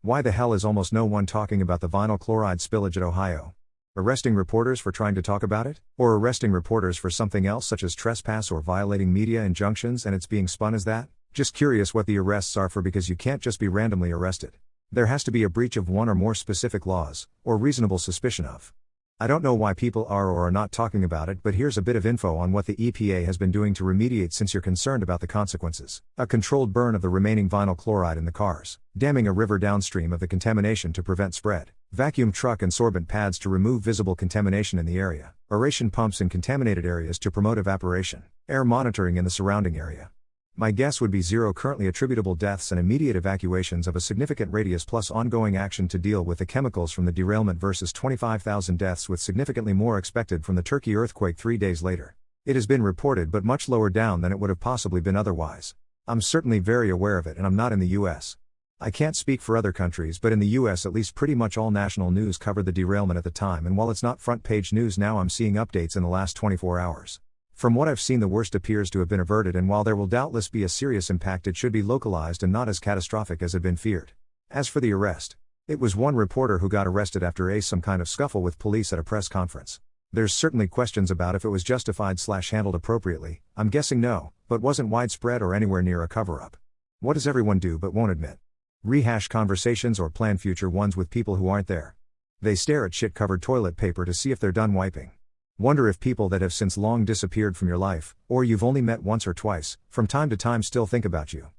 Why the hell is almost no one talking about the vinyl chloride spillage at Ohio? Arresting reporters for trying to talk about it? Or arresting reporters for something else such as trespass or violating media injunctions and it's being spun as that? Just curious what the arrests are for, because you can't just be randomly arrested. There has to be a breach of one or more specific laws, or reasonable suspicion of. I don't know why people are or are not talking about it, but here's a bit of info on what the EPA has been doing to remediate since you're concerned about the consequences. A controlled burn of the remaining vinyl chloride in the cars, damming a river downstream of the contamination to prevent spread, vacuum truck and sorbent pads to remove visible contamination in the area, aeration pumps in contaminated areas to promote evaporation, air monitoring in the surrounding area. My guess would be 0 currently attributable deaths and immediate evacuations of a significant radius, plus ongoing action to deal with the chemicals from the derailment versus 25,000 deaths, with significantly more expected from the Turkey earthquake 3 days later. It has been reported, but much lower down than it would have possibly been otherwise. I'm certainly very aware of it, and I'm not in the US. I can't speak for other countries, but in the US at least pretty much all national news covered the derailment at the time, and while it's not front page news now, I'm seeing updates in the last 24 hours. From what I've seen, the worst appears to have been averted, and while there will doubtless be a serious impact, it should be localized and not as catastrophic as had been feared. As for the arrest, it was one reporter who got arrested after some kind of scuffle with police at a press conference. There's certainly questions about if it was justified/handled appropriately. I'm guessing no, but wasn't widespread or anywhere near a cover-up. What does everyone do but won't admit? Rehash conversations or plan future ones with people who aren't there. They stare at shit-covered toilet paper to see if they're done wiping. Wonder if people that have since long disappeared from your life, or you've only met once or twice, from time to time still think about you.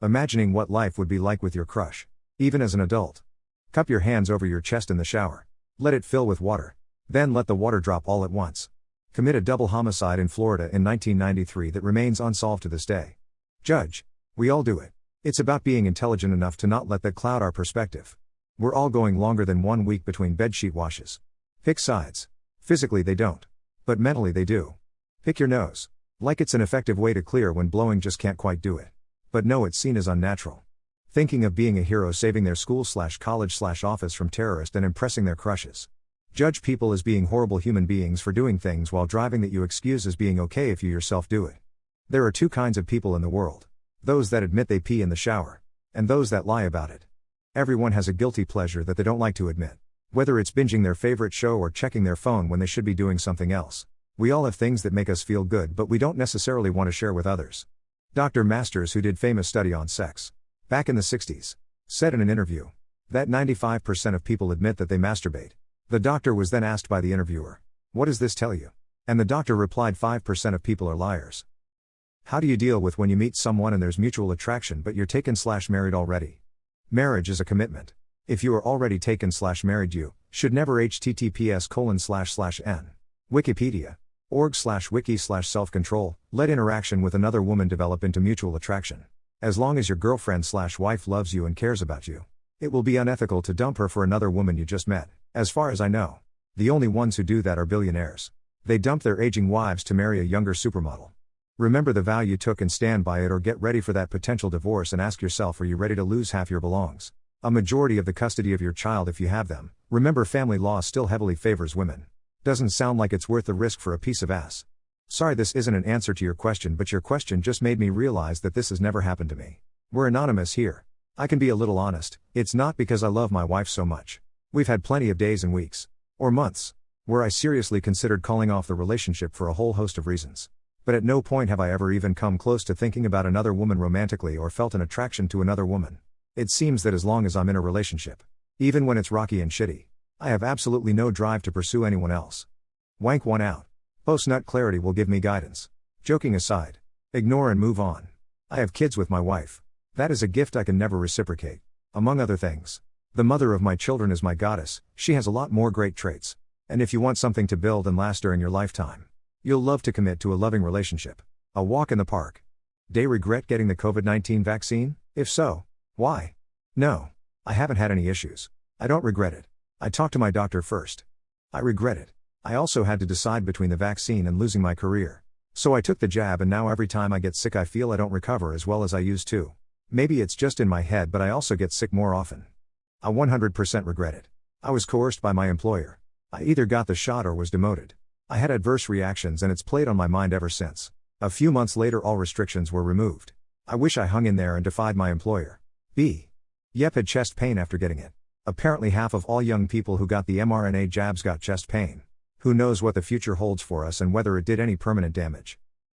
Imagining what life would be like with your crush. Even as an adult. Cup your hands over your chest in the shower. Let it fill with water. Then let the water drop all at once. Commit a double homicide in Florida in 1993 that remains unsolved to this day. Judge. We all do it. It's about being intelligent enough to not let that cloud our perspective. We're all going longer than 1 week between bedsheet washes. Pick sides. Physically they don't. But mentally they do. Pick your nose. Like it's an effective way to clear when blowing just can't quite do it. But no, it's seen as unnatural. Thinking of being a hero, saving their school/college/office from terrorists and impressing their crushes. Judge people as being horrible human beings for doing things while driving that you excuse as being okay if you yourself do it. There are 2 kinds of people in the world. Those that admit they pee in the shower. And those that lie about it. Everyone has a guilty pleasure that they don't like to admit. Whether it's binging their favorite show or checking their phone when they should be doing something else. We all have things that make us feel good, but we don't necessarily want to share with others. Dr. Masters, who did famous study on sex back in the 60s, said in an interview that 95% of people admit that they masturbate. The doctor was then asked by the interviewer, "What does this tell you?" And the doctor replied, 5% of people are liars. How do you deal with when you meet someone and there's mutual attraction but you're taken/married already? Marriage is a commitment. If you are already taken/married, you should never https://n. Wikipedia. org/wiki/self-control, let interaction with another woman develop into mutual attraction. As long as your girlfriend/wife loves you and cares about you, it will be unethical to dump her for another woman you just met. As far as I know, the only ones who do that are billionaires. They dump their aging wives to marry a younger supermodel. Remember the vow you took and stand by it, or get ready for that potential divorce and ask yourself, are you ready to lose half your belongs? A majority of the custody of your child if you have them. Remember, family law still heavily favors women. Doesn't sound like it's worth the risk for a piece of ass. Sorry this isn't an answer to your question, but your question just made me realize that this has never happened to me. We're anonymous here. I can be a little honest, it's not because I love my wife so much. We've had plenty of days and weeks, or months, where I seriously considered calling off the relationship for a whole host of reasons. But at no point have I ever even come close to thinking about another woman romantically or felt an attraction to another woman. It seems that as long as I'm in a relationship, even when it's rocky and shitty, I have absolutely no drive to pursue anyone else. Wank one out. Post-nut clarity will give me guidance. Joking aside, ignore and move on. I have kids with my wife. That is a gift I can never reciprocate. Among other things. The mother of my children is my goddess, she has a lot more great traits. And if you want something to build and last during your lifetime, you'll love to commit to a loving relationship. A walk in the park. Day regret getting the COVID-19 vaccine? If so, why? No. I haven't had any issues. I don't regret it. I talked to my doctor first. I regret it. I also had to decide between the vaccine and losing my career. So I took the jab, and now every time I get sick I feel I don't recover as well as I used to. Maybe it's just in my head, but I also get sick more often. I 100% regret it. I was coerced by my employer. I either got the shot or was demoted. I had adverse reactions and it's played on my mind ever since. A few months later all restrictions were removed. I wish I hung in there and defied my employer. Yep, had chest pain after getting it. Apparently half of all young people who got the mRNA jabs got chest pain. Who knows what the future holds for us and whether it did any permanent damage.